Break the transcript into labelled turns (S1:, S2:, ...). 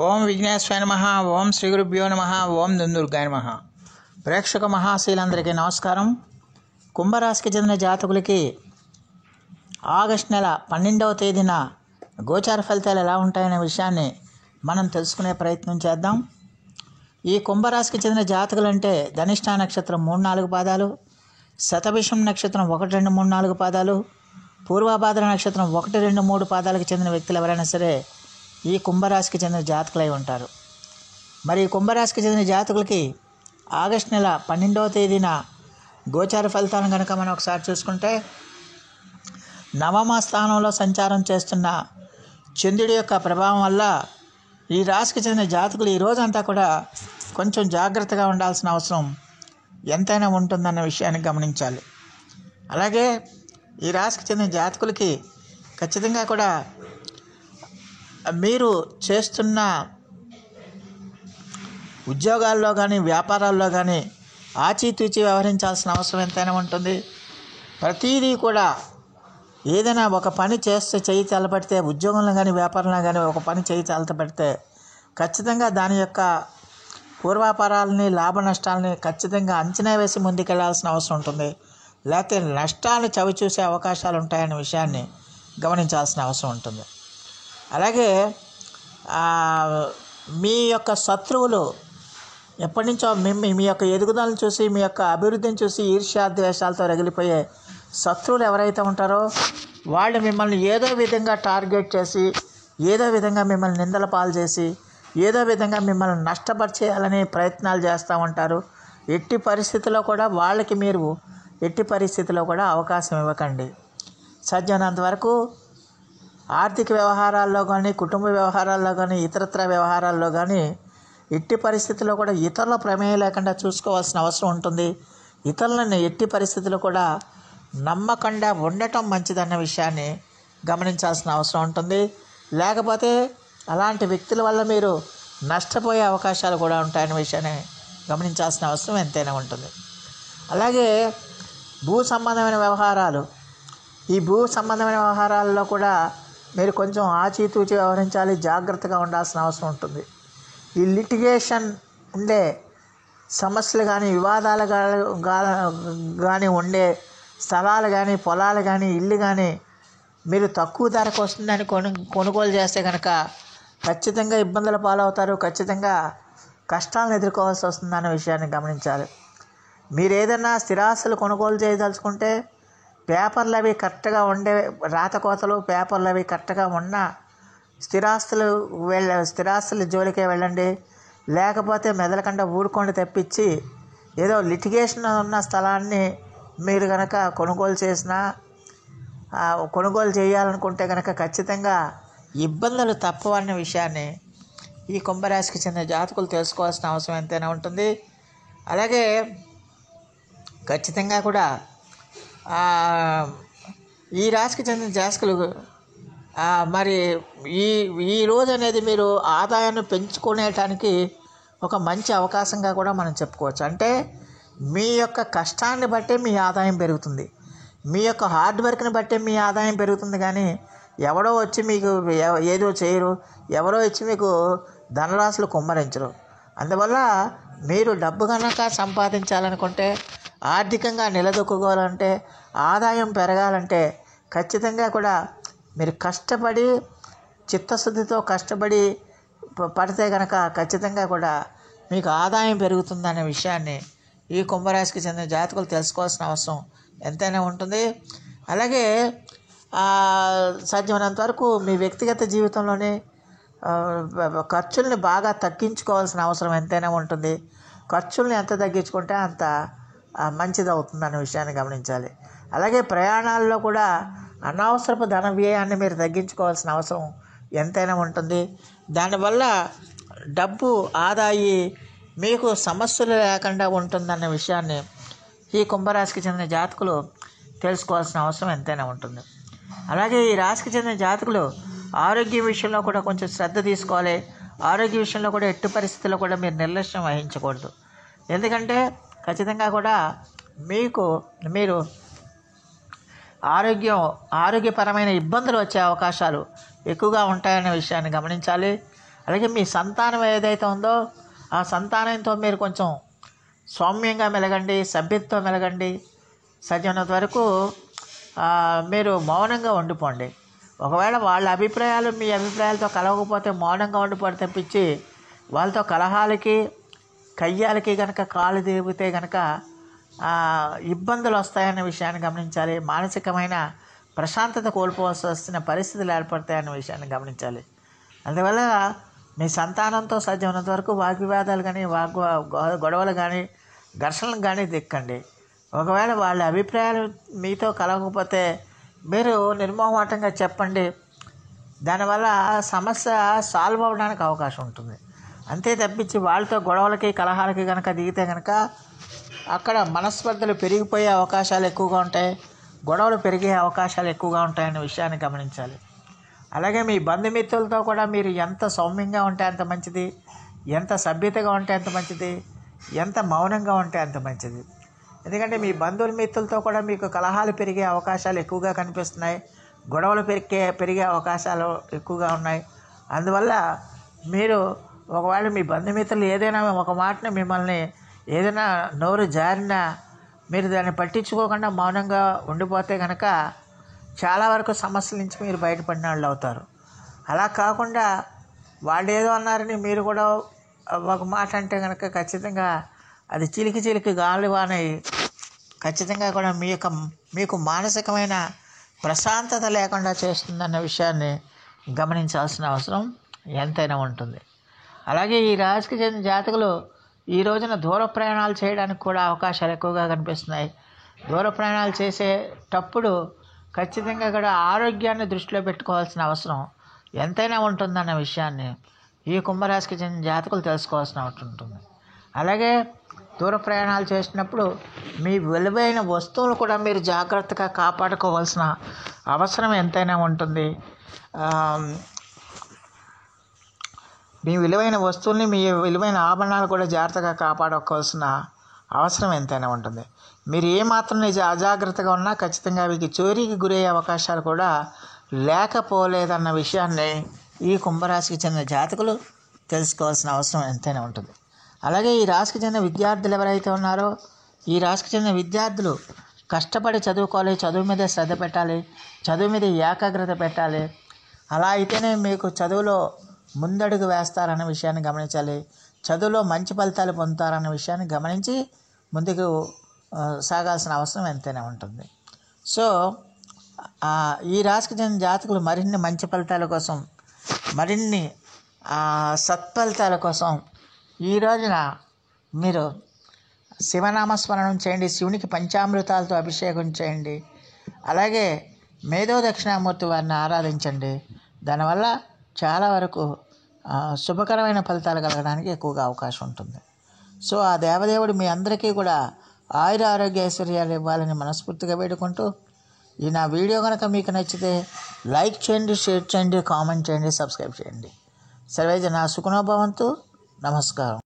S1: ఓం విఘ్నేశ్వరాయ నమః. ఓం శ్రీ గురుభ్యో నమః. ఓం దుందుర్గాయ నమః. ప్రేక్షక మహాశీలందరికీ నమస్కారం. కుంభరాశికి చెందిన జాతకులకి ఆగస్టు నెల 12వ తేదీన గోచార ఫలితాలు ఎలా ఉంటాయనే విషయాన్ని మనం తెలుసుకునే ప్రయత్నం చేద్దాం. ఈ కుంభరాశికి చెందిన జాతకులు అంటే ధనిష్ఠ నక్షత్రం 3-4 పాదాలు, శతభిషం నక్షత్రం 1-2-3-4 పాదాలు, పూర్వభాద్ర నక్షత్రం 1-2-3 పాదాలకు చెందిన వ్యక్తులు ఎవరైనా సరే ఈ కుంభరాశికి చెందిన జాతకులై ఉంటారు. మరి ఈ కుంభరాశికి చెందిన జాతకులకి ఆగస్టు నెల 12వ తేదీన గోచార ఫలితాలను కనుక మనం ఒకసారి చూసుకుంటే, నవమ స్థానంలో సంచారం చేస్తున్న చంద్రుడి యొక్క ప్రభావం వల్ల ఈ రాశికి చెందిన జాతకులు ఈ రోజంతా కూడా కొంచెం జాగ్రత్తగా ఉండాల్సిన అవసరం ఎంతైనా ఉంటుందన్న విషయాన్ని గమనించాలి. అలాగే ఈ రాశికి చెందిన జాతకులకి ఖచ్చితంగా కూడా మీరు చేస్తున్న ఉద్యోగాల్లో కానీ వ్యాపారాల్లో కానీ ఆచితూచి వ్యవహరించాల్సిన అవసరం ఎంతైనా ఉంటుంది. ప్రతిదీ కూడా ఏదైనా ఒక పని చేస్తే చేయి తలపెడితే, ఉద్యోగంలో కానీ వ్యాపారంలో కానీ ఒక పని చేయి తలపెడితే ఖచ్చితంగా దాని యొక్క పూర్వాపరాలని లాభ నష్టాలని ఖచ్చితంగా అంచనా వేసి ముందుకెళ్లాల్సిన అవసరం ఉంటుంది. లేకపోతే నష్టాలను చవిచూసే అవకాశాలు ఉంటాయనే విషయాన్ని గమనించాల్సిన అవసరం ఉంటుంది. అలాగే మీ యొక్క శత్రువులు ఎప్పటి నుంచో మీ యొక్క ఎదుగుదలను చూసి, మీ యొక్క అభివృద్ధిని చూసి ఈర్ష్యాద్వేషాలతో రగిలిపోయే శత్రువులు ఎవరైతే ఉంటారో వాళ్ళు మిమ్మల్ని ఏదో విధంగా టార్గెట్ చేసి, ఏదో విధంగా మిమ్మల్ని నిందల పాలు చేసి, ఏదో విధంగా మిమ్మల్ని నష్టపరిచేయాలని ప్రయత్నాలు చేస్తూ ఉంటారు. ఎట్టి పరిస్థితుల్లో కూడా వాళ్ళకి మీరు అవకాశం ఇవ్వకండి. సాధ్యమైనంత వరకు ఆర్థిక వ్యవహారాల్లో కానీ, కుటుంబ వ్యవహారాల్లో కానీ, ఇతరత్ర వ్యవహారాల్లో కానీ ఎట్టి పరిస్థితుల్లో కూడా ఇతరుల ప్రమేయం లేకుండా చూసుకోవాల్సిన అవసరం ఉంటుంది. ఇతరులను ఎట్టి పరిస్థితుల్లో కూడా నమ్మకుండా ఉండటం మంచిదన్న విషయాన్ని గమనించాల్సిన అవసరం ఉంటుంది. లేకపోతే అలాంటి వ్యక్తుల వల్ల మీరు నష్టపోయే అవకాశాలు కూడా ఉంటాయనే విషయాన్ని గమనించాల్సిన అవసరం ఎంతైనా ఉంటుంది. అలాగే భూ సంబంధమైన వ్యవహారాలు, ఈ భూ సంబంధమైన వ్యవహారాల్లో కూడా మీరు కొంచెం ఆచితూచి వ్యవహరించాలి, జాగ్రత్తగా ఉండాల్సిన అవసరం ఉంటుంది. ఈ లిటిగేషన్ ఉండే సమస్యలు కానీ, వివాదాలు కానీ ఉండే స్థలాలు కానీ, పొలాలు కానీ, ఇల్లు కానీ మీరు తక్కువ ధరకు వస్తుందని కొనుగోలు చేస్తే కనుక ఖచ్చితంగా ఇబ్బందుల పాలవుతారు, ఖచ్చితంగా కష్టాలను ఎదుర్కోవాల్సి వస్తుందన్న విషయాన్ని గమనించాలి. మీరు ఏదైనా స్థిరాస్తులు కొనుగోలు చేయదలుచుకుంటే పేపర్లు అవి కరెక్ట్గా ఉండే, రాతకోతలు పేపర్లు అవి కరెక్ట్గా ఉన్న స్థిరాస్తుల జోలికే వెళ్ళండి. లేకపోతే మెదలకండ ఊరుకొని తెప్పించి ఏదో లిటిగేషన్ ఉన్న స్థలాన్ని మీరు కనుక కొనుగోలు చేయాలనుకుంటే కనుక ఖచ్చితంగా ఇబ్బందులు తప్పవన్న విషయాన్ని ఈ కుంభరాశికి చెందిన జాతకులు తెలుసుకోవాల్సిన అవసరం ఎంతైనా ఉంటుంది. అలాగే ఖచ్చితంగా కూడా ఈ రాశికి చెందిన జాతకులు మరి ఈ రోజు అనేది మీరు ఆదాయాన్ని పెంచుకునేటానికి ఒక మంచి అవకాశంగా కూడా మనం చెప్పుకోవచ్చు. అంటే మీ యొక్క కష్టాన్ని బట్టే మీ ఆదాయం పెరుగుతుంది, మీ యొక్క హార్డ్ వర్క్ని బట్టే మీ ఆదాయం పెరుగుతుంది. కానీ ఎవడో వచ్చి మీకు ఏదో చేయరు, ఎవరో వచ్చి మీకు ధనరాశులు కుమ్మరించరు. అందువల్ల మీరు డబ్బు కనుక సంపాదించాలనుకుంటే, ఆర్థికంగా నిలదొక్కుకోవాలంటే, ఆదాయం పెరగాలంటే ఖచ్చితంగా కూడా మీరు కష్టపడి చిత్తశుద్ధితో కష్టపడి పడితే కనుక ఖచ్చితంగా కూడా మీకు ఆదాయం పెరుగుతుందనే విషయాన్ని ఈ కుంభరాశికి చెందిన జాతకులు తెలుసుకోవాల్సిన అవసరం ఎంతైనా ఉంటుంది. అలాగే సాధ్యమైనంత వరకు మీ వ్యక్తిగత జీవితంలోనే ఖర్చుల్ని బాగా తగ్గించుకోవాల్సిన అవసరం ఎంతైనా ఉంటుంది. ఖర్చుల్ని ఎంత తగ్గించుకుంటే అంత మంచిది అవుతుందనే విషయాన్ని గమనించాలి. అలాగే ప్రయాణాల్లో కూడా అనవసరపు ధన వ్యయాన్ని మీరు తగ్గించుకోవాల్సిన అవసరం ఎంతైనా ఉంటుంది. దానివల్ల డబ్బు ఆదాయి మీకు సమస్యలు లేకుండా ఉంటుందన్న విషయాన్ని ఈ కుంభరాశికి చెందిన జాతకులు తెలుసుకోవాల్సిన అవసరం ఎంతైనా ఉంటుంది. అలాగే ఈ రాశికి చెందిన జాతకులు ఆరోగ్యం విషయంలో కూడా కొంచెం శ్రద్ధ తీసుకోవాలి. ఆరోగ్య విషయంలో కూడా ఎట్టి పరిస్థితుల్లో కూడా మీరు నిర్లక్ష్యం వహించకూడదు. ఎందుకంటే ఖచ్చితంగా కూడా మీరు ఆరోగ్యపరమైన ఇబ్బందులు వచ్చే అవకాశాలు ఎక్కువగా ఉంటాయనే విషయాన్ని గమనించాలి. అలాగే మీ సంతానం ఏదైతే ఉందో ఆ సంతానంతో మీరు కొంచెం సౌమ్యంగా మెలగండి, సభ్యతతో మెలగండి. సాధ్యమైనంత వరకు మీరు మౌనంగా ఉండిపోండి. ఒకవేళ వాళ్ళ అభిప్రాయాలు మీ అభిప్రాయాలతో కలవకపోతే మౌనంగా ఉండిపోతే తప్పించి వాళ్ళతో కలహాలకి కయ్యాలకి కనుక కాలు తిరిగితే కనుక ఇబ్బందులు వస్తాయన్న విషయాన్ని గమనించాలి. మానసికమైన ప్రశాంతత కోల్పోవాల్సి వస్తున్న పరిస్థితులు ఏర్పడతాయన్న విషయాన్ని గమనించాలి. అందువల్ల మీ సంతానంతో సాధ్యమైనంత వరకు వాగ్వివాదాలు కానీ గొడవలు కానీ ఘర్షణలు కానీ దిక్కండి. ఒకవేళ వాళ్ళ అభిప్రాయాలు మీతో కలగకపోతే మీరు నిర్మోహమాటంగా చెప్పండి. దానివల్ల సమస్య సాల్వ్ అవ్వడానికి అవకాశం ఉంటుంది. అంతే తప్పించి వాళ్ళతో గొడవలకి కలహాలకి కనుక దిగితే కనుక అక్కడ మనస్పర్ధలు పెరిగిపోయే అవకాశాలు ఎక్కువగా ఉంటాయి, గొడవలు పెరిగే అవకాశాలు ఎక్కువగా ఉంటాయనే విషయాన్ని గమనించాలి. అలాగే మీ బంధుమిత్రులతో కూడా మీరు ఎంత సౌమ్యంగా ఉంటే అంత మంచిది, ఎంత సభ్యతగా ఉంటే అంత మంచిది, ఎంత మౌనంగా ఉంటే అంత మంచిది. ఎందుకంటే మీ బంధుమిత్రులతో కూడా మీకు కలహాలు పెరిగే అవకాశాలు ఎక్కువగా కనిపిస్తున్నాయి, గొడవలు పెరిగే అవకాశాలు ఎక్కువగా ఉన్నాయి. అందువల్ల మీరు ఒకవేళ మీ బంధుమిత్రులు ఏదైనా ఒక మాటని మిమ్మల్ని ఏదైనా నోరు జారినా మీరు దాన్ని పట్టించుకోకుండా మౌనంగా ఉండిపోతే కనుక చాలా వరకు సమస్యల నుంచి మీరు బయటపడిన వాళ్ళు అవుతారు. అలా కాకుండా వాళ్ళు ఏదో అన్నారని మీరు కూడా ఒక మాట అంటే కనుక ఖచ్చితంగా అది చిలికి గాలివానై ఖచ్చితంగా కూడా మీకు మానసికమైన ప్రశాంతత లేకుండా చేస్తుందన్న విషయాన్ని గమనించాల్సిన అవసరం ఎంతైనా ఉంటుంది. అలాగే ఈ రాశికి చెందిన జాతకులు ఈ రోజున దూర ప్రయాణాలు చేయడానికి కూడా అవకాశాలు ఎక్కువగా కనిపిస్తున్నాయి. దూర ప్రయాణాలు చేసేటప్పుడు ఖచ్చితంగా కూడా ఆరోగ్యాన్ని దృష్టిలో పెట్టుకోవాల్సిన అవసరం ఎంతైనా ఉంటుందన్న విషయాన్ని ఈ కుంభరాశికి చెందిన జాతకులు తెలుసుకోవాల్సిన అవసరం ఉంటుంది. అలాగే దూర ప్రయాణాలు చేసినప్పుడు మీ విలువైన వస్తువులు కూడా మీరు జాగ్రత్తగా కాపాడుకోవాల్సిన అవసరం ఎంతైనా ఉంటుంది. మీ విలువైన వస్తువుల్ని, మీ విలువైన ఆభరణాలు కూడా జాగ్రత్తగా కాపాడుకోవాల్సిన అవసరం ఎంతైనా ఉంటుంది. మీరు ఏమాత్రం అజాగ్రత్తగా ఉన్నా ఖచ్చితంగా వీటికి చోరీకి గురయ్యే అవకాశాలు కూడా లేకపోలేదన్న విషయాన్ని ఈ కుంభరాశికి చెందిన జాతకులు తెలుసుకోవాల్సిన అవసరం ఎంతైనా ఉంటుంది. అలాగే ఈ రాశికి చెందిన విద్యార్థులు ఎవరైతే ఉన్నారో ఈ రాశికి చెందిన విద్యార్థులు కష్టపడి చదువుకోవాలి, చదువు మీద శ్రద్ధ పెట్టాలి, చదువు మీద ఏకాగ్రత పెట్టాలి. అలా అయితేనే మీకు చదువులో ముందడుగు వేస్తారన్న విషయాన్ని గమనించాలి, చదువులో మంచి ఫలితాలు పొందుతారన్న విషయాన్ని గమనించి ముందుకు సాగాల్సిన అవసరం ఎంతైనా ఉంటుంది. సో ఈ రాశికి చెందిన జాతకులు మరిన్ని మంచి ఫలితాల కోసం, మరిన్ని సత్ఫలితాల కోసం ఈ రోజున మీరు శివనామస్మరణం చేయండి, శివునికి పంచామృతాలతో అభిషేకం చేయండి, అలాగే మేధో దక్షిణామూర్తి వారిని ఆరాధించండి. దానివల్ల చాలా వరకు శుభకరమైన ఫలితాలు కలగడానికి ఎక్కువగా అవకాశం ఉంటుంది. సో ఆ దేవదేవుడు మీ అందరికీ కూడా ఆయుర ఆరోగ్య ఐశ్వర్యాలు ఇవ్వాలని మనస్ఫూర్తిగా వేడుకుంటూ ఈ నా వీడియో కనుక మీకు నచ్చితే లైక్ చేయండి, షేర్ చేయండి, కామెంట్ చేయండి, సబ్స్క్రైబ్ చేయండి. సర్వే జనా సుఖినో భవంతు. నమస్కారం.